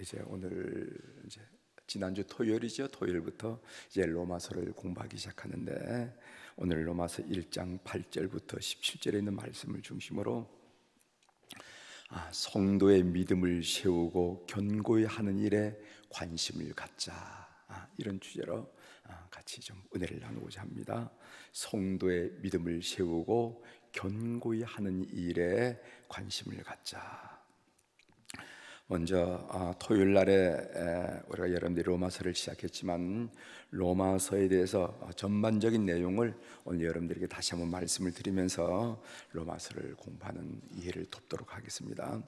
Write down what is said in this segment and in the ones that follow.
이제 오늘 이제 지난주 토요일이죠. 토요일부터 이제 로마서를 공부하기 시작하는데 오늘 로마서 1장 8절부터 17절에 있는 말씀을 중심으로 성도의 믿음을 세우고 견고히 하는 일에 관심을 갖자, 이런 주제로 같이 좀 은혜를 나누고자 합니다. 성도의 믿음을 세우고 견고히 하는 일에 관심을 갖자. 먼저 토요일 날에 우리가 여러분들이 로마서를 시작했지만 로마서에 대해서 전반적인 내용을 오늘 여러분들에게 다시 한번 말씀을 드리면서 로마서를 공부하는 이해를 돕도록 하겠습니다.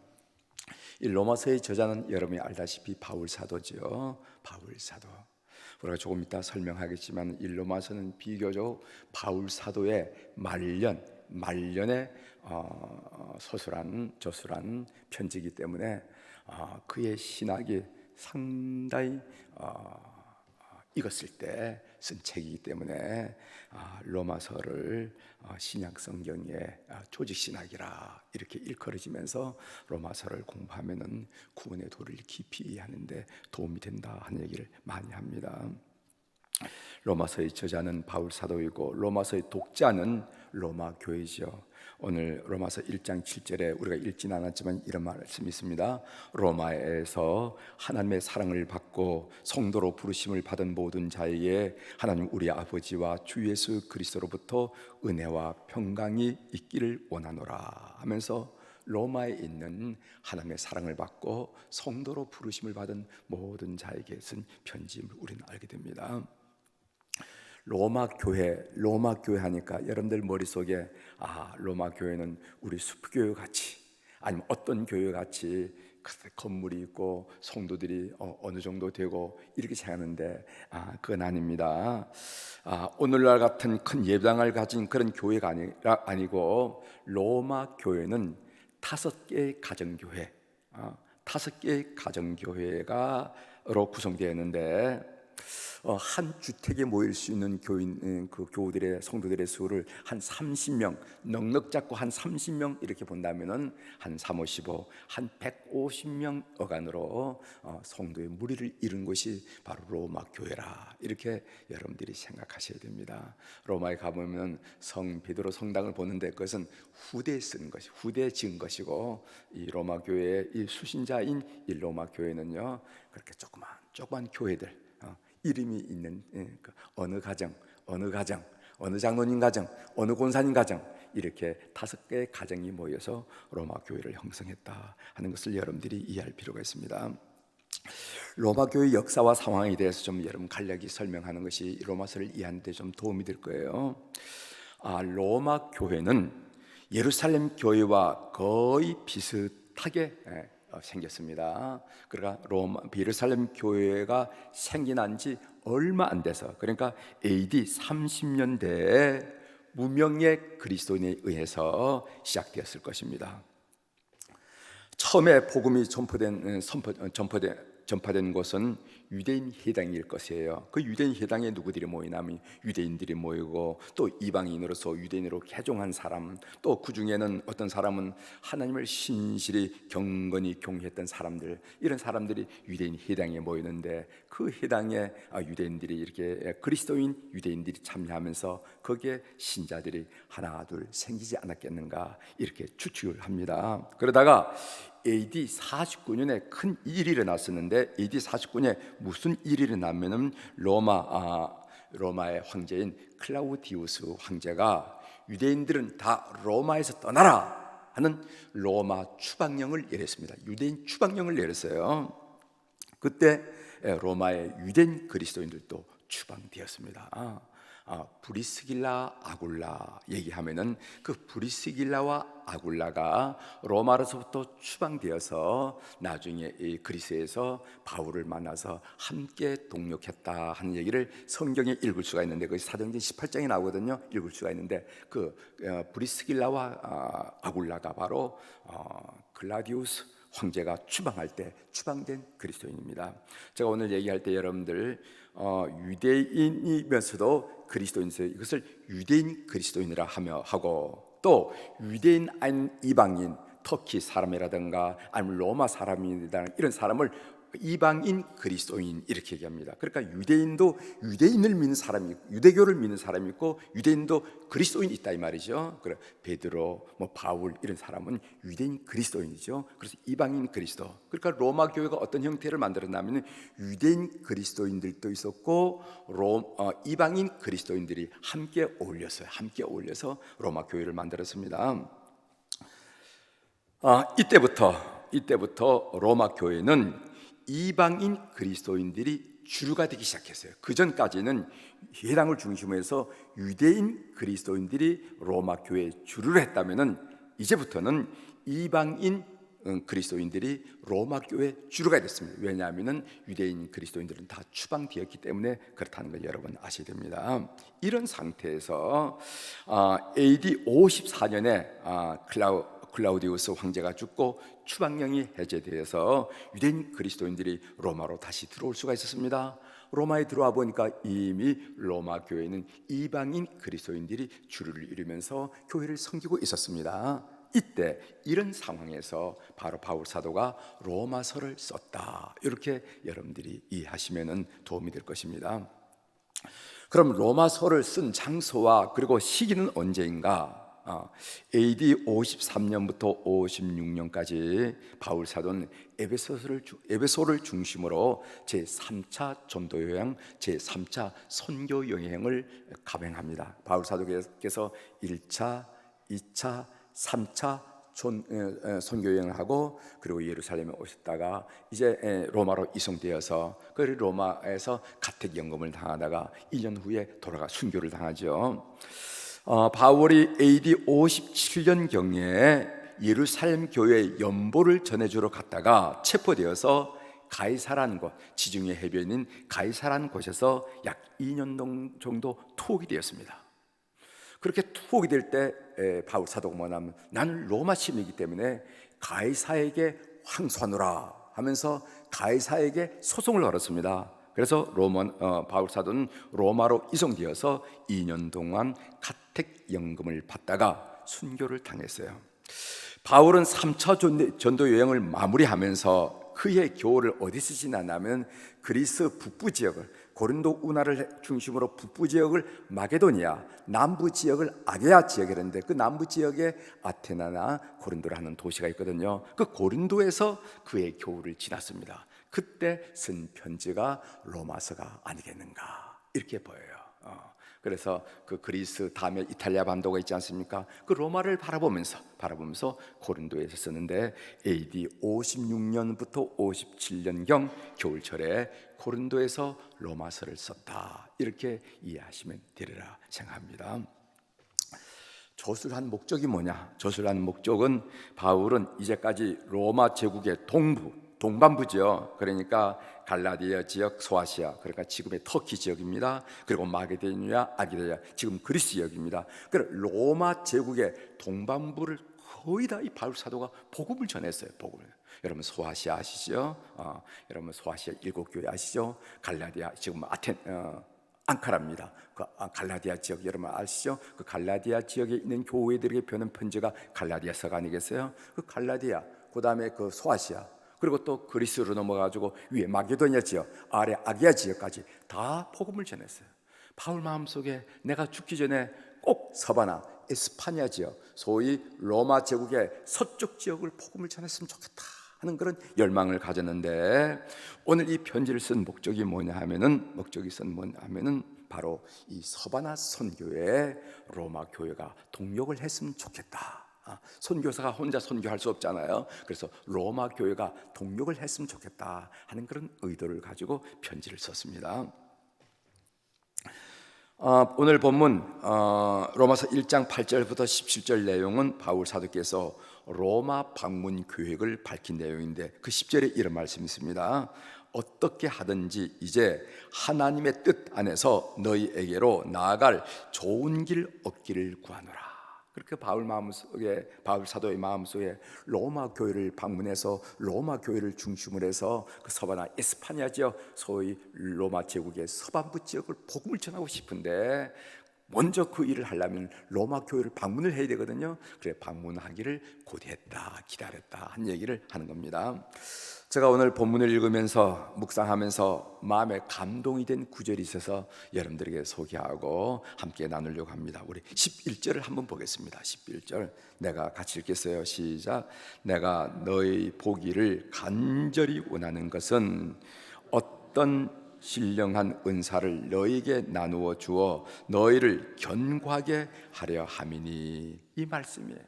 이 로마서의 저자는 여러분이 알다시피 바울 사도죠. 바울 사도. 우리가 조금 이따 설명하겠지만 이 로마서는 비교적 바울 사도의 말년에 저술한 편지이기 때문에 그의 신학이 상당히 익었을 때 쓴 책이기 때문에 로마서를 신약 성경의 조직 신학이라 이렇게 일컬어지면서 로마서를 공부하면은 구원의 도를 깊이 이해하는데 도움이 된다 하는 얘기를 많이 합니다. 로마서의 저자는 바울 사도이고 로마서의 독자는 로마 교회죠. 오늘 로마서 1장 7절에 우리가 읽지는 않았지만 이런 말씀이 있습니다. 로마에서 하나님의 사랑을 받고 성도로 부르심을 받은 모든 자에게 하나님 우리 아버지와 주 예수 그리스도로부터 은혜와 평강이 있기를 원하노라 하면서 로마에 있는 하나님의 사랑을 받고 성도로 부르심을 받은 모든 자에게 쓴 편지임을 우리는 알게 됩니다. 로마 교회 하니까 여러분들 머릿속에 로마 교회는 우리 숲교회 같이 아니면 어떤 교회 같이 건물이 있고 성도들이 어느 정도 되고 이렇게 생각하는데 그건 아닙니다. 오늘날 같은 큰 예배당을 가진 그런 교회가 아니고 로마 교회는 5개의 가정교회, 5개의 가정교회가로 구성되어 있는데 한 주택에 모일 수 있는 그 교우들의 성도들의 수를 한 30명, 넉넉 잡고 한 30명 이렇게 본다면은 한 355, 한 150명 어간으로 성도의 무리를 이룬 것이 바로 로마 교회라 이렇게 여러분들이 생각하셔야 됩니다. 로마에 가보면 성 베드로 성당을 보는데 그것은 후대에 쓴 것이 후대에 지은 것이고 이 로마 교회의 이 수신자인 이 로마 교회는요 그렇게 조그만 교회들. 이름이 있는 어느 가정, 어느 장로님 가정, 어느 권사님 가정 이렇게 5개의 가정이 모여서 로마 교회를 형성했다 하는 것을 여러분들이 이해할 필요가 있습니다. 로마 교회 역사와 상황에 대해서 좀 여러분 간략히 설명하는 것이 로마서를 이해하는 데 좀 도움이 될 거예요. 로마 교회는 예루살렘 교회와 거의 비슷하게 생겼습니다. 그러니까 예루살렘 교회가 생겨난 지 얼마 안 돼서 그러니까 AD 30년대에 무명의 그리스도인에 의해서 시작되었을 것입니다. 처음에 복음이 전파된 곳은 유대인 회당일 것이에요. 그 유대인 회당에 누구들이 모이냐면 유대인들이 모이고 또 이방인으로서 유대인으로 개종한 사람, 또 그 중에는 어떤 사람은 하나님을 신실히 경건히 경외했던 사람들, 이런 사람들이 유대인 회당에 모이는데 그 회당에 유대인들이 이렇게 그리스도인 유대인들이 참여하면서 거기에 신자들이 하나 둘 생기지 않았겠는가 이렇게 추측을 합니다. 그러다가 AD 49년에 큰 일이 일어났었는데 AD 49년에 무슨 일이 일어나면은 로마의 황제인 클라우디우스 황제가 유대인들은 다 로마에서 떠나라 하는 로마 추방령을 내렸습니다. 유대인 추방령을 내렸어요. 그때 로마의 유대인 그리스도인들도 추방되었습니다. 브리스길라 아굴라 얘기하면은 그 브리스길라와 아굴라가 로마로서부터 추방되어서 나중에 이 그리스에서 바울을 만나서 함께 동역했다 하는 얘기를 성경에 읽을 수가 있는데 그 사도행전 18장에 나오거든요. 읽을 수가 있는데 그 브리스길라와 아굴라가 바로 글라디우스 황제가 추방할 때 추방된 그리스도인입니다. 제가 오늘 얘기할 때 여러분들 유대인이면서도 그리스도인이세요. 이것을 유대인 그리스도인이라 하고 또 유대인 아닌 이방인 터키 사람이라든가 아니면 로마 사람이라든가 이런 사람을 이방인 그리스도인 이렇게 얘기합니다. 그러니까 유대인도 유대인을 믿는 사람이 있고, 유대교를 믿는 사람이 있고, 유대인도 그리스도인이 있다 이 말이죠. 그래 베드로, 바울 이런 사람은 유대인 그리스도인이죠. 그래서 이방인 그리스도. 그러니까 로마 교회가 어떤 형태를 만들었냐면 유대인 그리스도인들도 있었고 이방인 그리스도인들이 함께 어울렸어요. 함께 어울려서 로마 교회를 만들었습니다. 이때부터 로마 교회는 이방인 그리스도인들이 주류가 되기 시작했어요. 그 전까지는 회당을 중심으로 해서 유대인 그리스도인들이 로마 교회의 주류를 했다면은 이제부터는 이방인 그리스도인들이 로마 교회 주류가 됐습니다. 왜냐하면은 유대인 그리스도인들은 다 추방되었기 때문에 그렇다는 걸 여러분 아셔야 됩니다. 이런 상태에서 AD 54년에 클라우디우스 황제가 죽고 추방령이 해제되어서 유대인 그리스도인들이 로마로 다시 들어올 수가 있었습니다. 로마에 들어와 보니까 이미 로마 교회는 이방인 그리스도인들이 주류를 이루면서 교회를 섬기고 있었습니다. 이때 이런 상황에서 바로 바울 사도가 로마서를 썼다. 이렇게 여러분들이 이해하시면 도움이 될 것입니다. 그럼 로마서를 쓴 장소와 그리고 시기는 언제인가? AD 53년부터 56년까지 바울 사도는 에베소를 중심으로 제3차 전도 여행, 제3차 선교 여행을 감행합니다. 바울 사도께서 1차, 2차, 3차 선교 여행을 하고 그리고 예루살렘에 오셨다가 이제 로마로 이송되어서 그 로마에서 가택연금을 당하다가 2년 후에 돌아가 순교를 당하죠. 바울이 AD 57년경에 예루살렘 교회에 연보를 전해주러 갔다가 체포되어서 가이사라는 곳, 지중해 해변인 가이사라는 곳에서 약 2년 정도 투옥이 되었습니다. 그렇게 투옥이 될 때 바울 사도가 뭐냐면 나는 로마 시민이기 때문에 가이사에게 항소하노라 하면서 가이사에게 소송을 걸었습니다. 그래서 바울 사도는 로마로 이송되어서 2년 동안 가택연금을 받다가 순교를 당했어요. 바울은 3차 전도 여행을 마무리하면서 그의 교훈을 어디서 지나냐면 그리스 북부 지역을, 고린도 운하를 중심으로 북부 지역을 마게도니아, 남부 지역을 아게아 지역이라는데 그 남부 지역에 아테나나 고린도라는 도시가 있거든요. 그 고린도에서 그의 교훈을 지났습니다. 그때 쓴 편지가 로마서가 아니겠는가 이렇게 보여요. 그래서 그 그리스 다음에 이탈리아 반도가 있지 않습니까? 그 로마를 바라보면서 고린도에서 썼는데 AD 56년부터 57년경 겨울철에 고린도에서 로마서를 썼다 이렇게 이해하시면 되리라 생각합니다. 저술한 목적이 뭐냐? 저술한 목적은 바울은 이제까지 로마 제국의 동반부죠. 그러니까 갈라디아 지역, 소아시아, 그러니까 지금의 터키 지역입니다. 그리고 마게도니아, 아기레아, 지금 그리스 지역입니다. 그래서 로마 제국의 동반부를 거의 다 이 바울 사도가 복음을 전했어요. 복음을. 여러분 소아시아 아시죠? 여러분 소아시아 7교회 아시죠? 갈라디아 지금 앙카라입니다. 그 갈라디아 지역 여러분 아시죠? 그 갈라디아 지역에 있는 교회들에게 보낸 편지가 갈라디아서가 아니겠어요? 그 갈라디아, 그 다음에 그 소아시아, 그리고 또 그리스로 넘어가지고 위에 마게도니아 지역, 아래 아기아 지역까지 다 복음을 전했어요. 바울 마음속에 내가 죽기 전에 꼭 서바나, 에스파냐 지역, 소위 로마 제국의 서쪽 지역을 복음을 전했으면 좋겠다 하는 그런 열망을 가졌는데 오늘 이 편지를 쓴 목적이 뭐냐 하면은 바로 이 서바나 선교에 로마 교회가 동력을 했으면 좋겠다. 선교사가 혼자 선교할 수 없잖아요. 그래서 로마 교회가 동력을 했으면 좋겠다 하는 그런 의도를 가지고 편지를 썼습니다. 오늘 본문 로마서 1장 8절부터 17절 내용은 바울 사도께서 로마 방문 계획을 밝힌 내용인데 그 10절에 이런 말씀이 있습니다. 어떻게 하든지 이제 하나님의 뜻 안에서 너희에게로 나아갈 좋은 길 얻기를 구하노라. 그렇게 바울 사도의 마음속에 로마 교회를 방문해서 로마 교회를 중심으로 해서 그 서바나 에스파냐 지역, 소위 로마 제국의 서반부 지역을 복음을 전하고 싶은데 먼저 그 일을 하려면 로마 교회를 방문을 해야 되거든요. 그래 방문하기를 고대했다, 기다렸다 한 얘기를 하는 겁니다. 제가 오늘 본문을 읽으면서 묵상하면서 마음에 감동이 된 구절이 있어서 여러분들에게 소개하고 함께 나누려고 합니다. 우리 11절을 한번 보겠습니다. 11절 내가 같이 읽겠어요. 시작. 내가 너희 보기를 간절히 원하는 것은 어떤 신령한 은사를 너희에게 나누어 주어 너희를 견고하게 하려 함이니. 이 말씀이에요.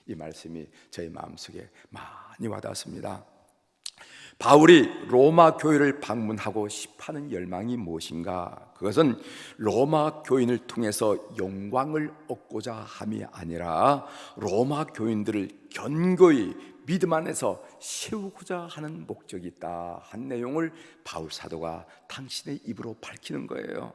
이 말씀이 저희 마음속에 많이 와닿았습니다. 바울이 로마 교회를 방문하고 싶어하는 열망이 무엇인가? 그것은 로마 교인을 통해서 영광을 얻고자 함이 아니라 로마 교인들을 견고히 믿음 안에서 세우고자 하는 목적이 있다 한 내용을 바울 사도가 당신의 입으로 밝히는 거예요.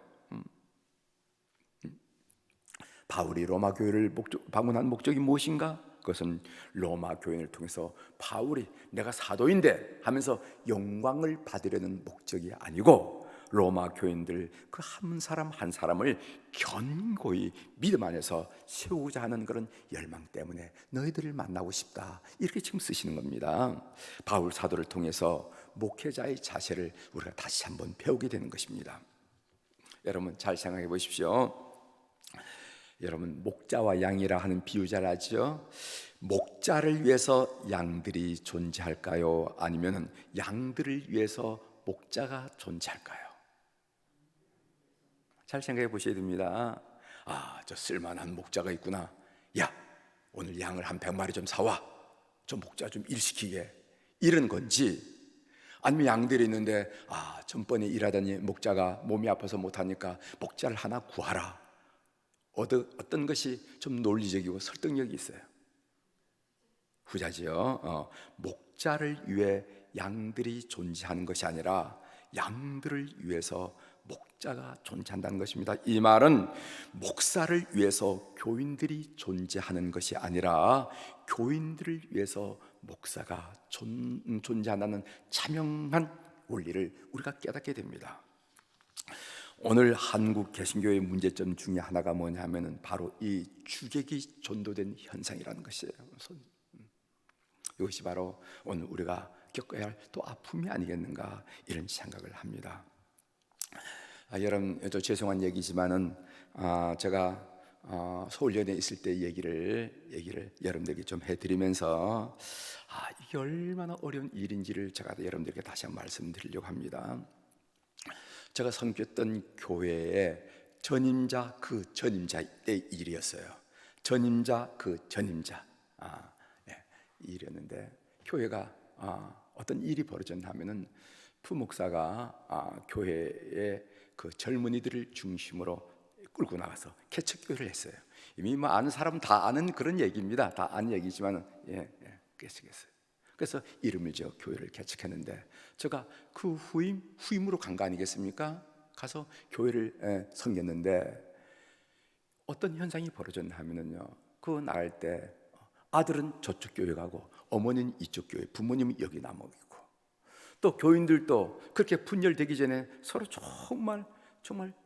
바울이 로마 교회를 방문한 목적이 무엇인가? 그것은 로마 교인을 통해서 바울이 내가 사도인데 하면서 영광을 받으려는 목적이 아니고 로마 교인들 그 한 사람 한 사람을 견고히 믿음 안에서 세우고자 하는 그런 열망 때문에 너희들을 만나고 싶다 이렇게 지금 쓰시는 겁니다. 바울 사도를 통해서 목회자의 자세를 우리가 다시 한번 배우게 되는 것입니다. 여러분 잘 생각해 보십시오. 여러분 목자와 양이라 하는 비유 잘 아죠? 목자를 위해서 양들이 존재할까요? 아니면 양들을 위해서 목자가 존재할까요? 잘 생각해 보셔야 됩니다. 저 쓸만한 목자가 있구나. 야, 오늘 양을 한 100마리 좀 사와. 저 목자 좀 일시키게. 이런 건지, 아니면 양들이 있는데 전번에 일하더니 목자가 몸이 아파서 못하니까 목자를 하나 구하라. 어떤 것이 좀 논리적이고 설득력이 있어요? 후자지요. 목자를 위해 양들이 존재하는 것이 아니라 양들을 위해서 목자가 존재한다는 것입니다. 이 말은 목사를 위해서 교인들이 존재하는 것이 아니라 교인들을 위해서 목사가 존재한다는 자명한 원리를 우리가 깨닫게 됩니다. 오늘 한국 개신교의 문제점 중에 하나가 뭐냐면은 바로 이 주객이 전도된 현상이라는 것이에요. 이것이 바로 오늘 우리가 겪어야 할 또 아픔이 아니겠는가 이런 생각을 합니다. 여러분, 저 죄송한 얘기지만은 제가 서울연에 있을 때 얘기를 여러분들에게 좀 해드리면서 이게 얼마나 어려운 일인지를 제가 여러분들에게 다시 한번 말씀드리려고 합니다. 제가 섬겼던 교회의 전임자 그 전임자의 일이었어요. 전임자 그 전임자 일이었는데 교회가 어떤 일이 벌어졌냐면은 부목사가 교회의 그 젊은이들을 중심으로 끌고 나가서 개척교회를 했어요. 이미 뭐 아는 사람은 다 아는 그런 얘기입니다. 다 아는 얘기지만은 개척했어요. 그래서 이름을 지어 교회를 개척했는데 제가 그 후임으로 간 거 아니겠습니까? 가서 교회를 섬겼는데 어떤 현상이 벌어졌나 하면은요, 그거 나갈 때 아들은 저쪽 교회 가고 어머니는 이쪽 교회, 부모님은 여기 남아 있고 또 교인들도 그렇게 분열되기 전에 서로 정말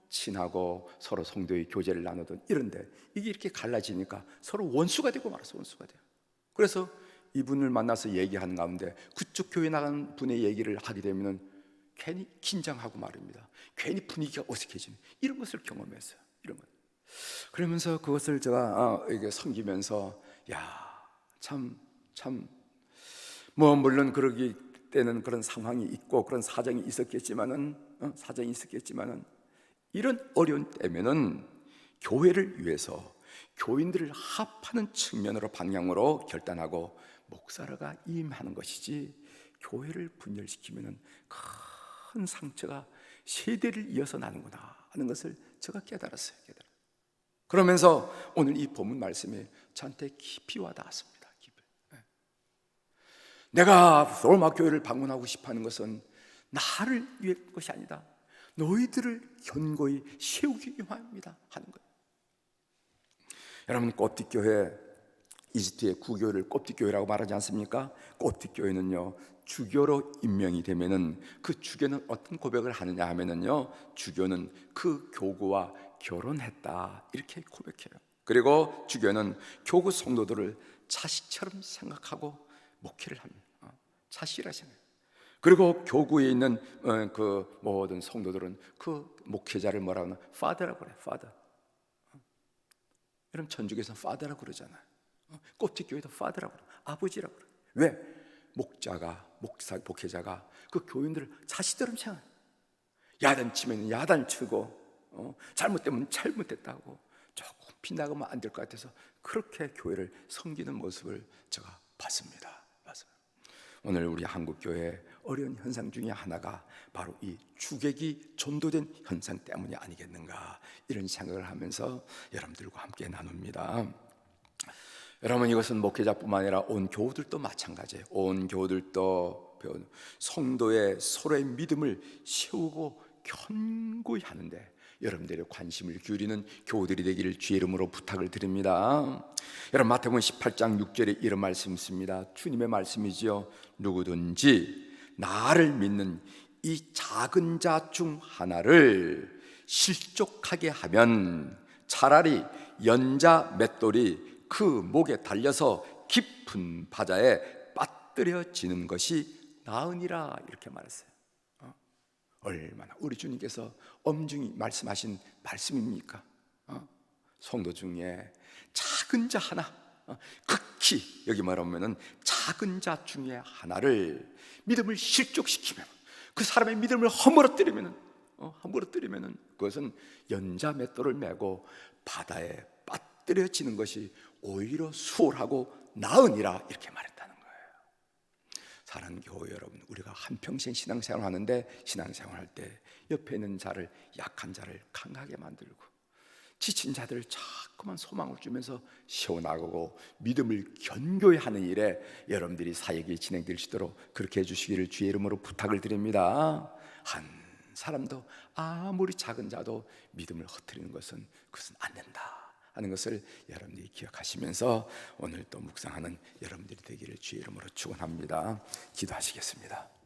친하고 서로 성도의 교제를 나누던 이런데 이게 이렇게 갈라지니까 서로 원수가 되고 말았어. 원수가 돼요. 그래서 이분을 만나서 얘기하는 가운데 그쪽 교회 나간 분의 얘기를 하게 되면 괜히 긴장하고 말입니다. 괜히 분위기가 어색해지는 이런 것을 경험했어요. 이런 것. 그러면서 그것을 제가 이게 섬기면서 뭐 물론 그러기 때는 그런 상황이 있고 그런 사정이 있었겠지만은 이런 어려운 때면은 교회를 위해서 교인들을 합하는 측면으로 방향으로 결단하고 목사라가 임하는 것이지 교회를 분열시키면은 큰 상처가 세대를 이어서 나는구나 하는 것을 제가 깨달았어요. 그러면서 오늘 이 본문 말씀이 저한테 깊이 와닿았습니다. 내가 로마 교회를 방문하고 싶어하는 것은 나를 위한 것이 아니다. 너희들을 견고히 세우기 위함입니다 하는 거예요. 여러분, koptik교회, 이집트의 구교를 koptik교회라고 말하지 않습니까? koptik교회는요 주교로 임명이 되면은 그 주교는 어떤 고백을 하느냐 하면은요, 주교는 그 교구와 결혼했다 이렇게 고백해요. 그리고 주교는 교구 성도들을 자식처럼 생각하고 목회를 합니다. 자식이라 생각해요. 그리고 교구에 있는 그 모든 성도들은 그 목회자를 뭐라고 하나? Father라고 그래요. Father. 여러분 천주교에서는 Father라고 그러잖아요. koptik교회도 Father라고 그래요. 아버지라고 그래요. 왜? 목회자가 그 교인들을 자식처럼 생각해요. 야단치면 야단치고 잘못되면 잘못됐다고 조금 빗나가면 안 될 것 같아서 그렇게 교회를 섬기는 모습을 제가 봤습니다. 오늘 우리 한국교회의 어려운 현상 중에 하나가 바로 이 주객이 전도된 현상 때문이 아니겠는가, 이런 생각을 하면서 여러분들과 함께 나눕니다. 여러분, 이것은 목회자뿐만 아니라 온 교우들도 마찬가지예요. 온 교우들도 성도의 서로의 믿음을 세우고 견고히 하는데 여러분들의 관심을 기울이는 교우들이 되기를 주의 이름으로 부탁을 드립니다. 여러분, 마태복음 18장 6절에 이런 말씀이 있습니다. 주님의 말씀이지요. 누구든지 나를 믿는 이 작은 자 중 하나를 실족하게 하면 차라리 연자 맷돌이 그 목에 달려서 깊은 바다에 빠뜨려지는 것이 나으니라, 이렇게 말했어요. 얼마나 우리 주님께서 엄중히 말씀하신 말씀입니까? 성도 중에 작은 자 하나, 극히 여기 말하면은 작은 자 중에 하나를 믿음을 실족시키면, 그 사람의 믿음을 허물어뜨리면은 그것은 연자 맷돌을 메고 바다에 빠뜨려지는 것이 오히려 수월하고 나으니라, 이렇게 말했다는 거예요. 사랑하는 교회 여러분, 우리가 한평생 신앙생활 하는데, 신앙생활 할 때 옆에 있는 자를, 약한 자를 강하게 만들고 지친 자들을 자꾸만 소망을 주면서 세워나가고 믿음을 견고히 하는 일에 여러분들이 사역이 진행될 수 있도록 그렇게 해주시기를 주의 이름으로 부탁을 드립니다. 한 사람도, 아무리 작은 자도 믿음을 흐트리는 것은 그것은 안 된다 하는 것을 여러분들이 기억하시면서 오늘 또 묵상하는 여러분들이 되기를 주의 이름으로 축원합니다. 기도하시겠습니다.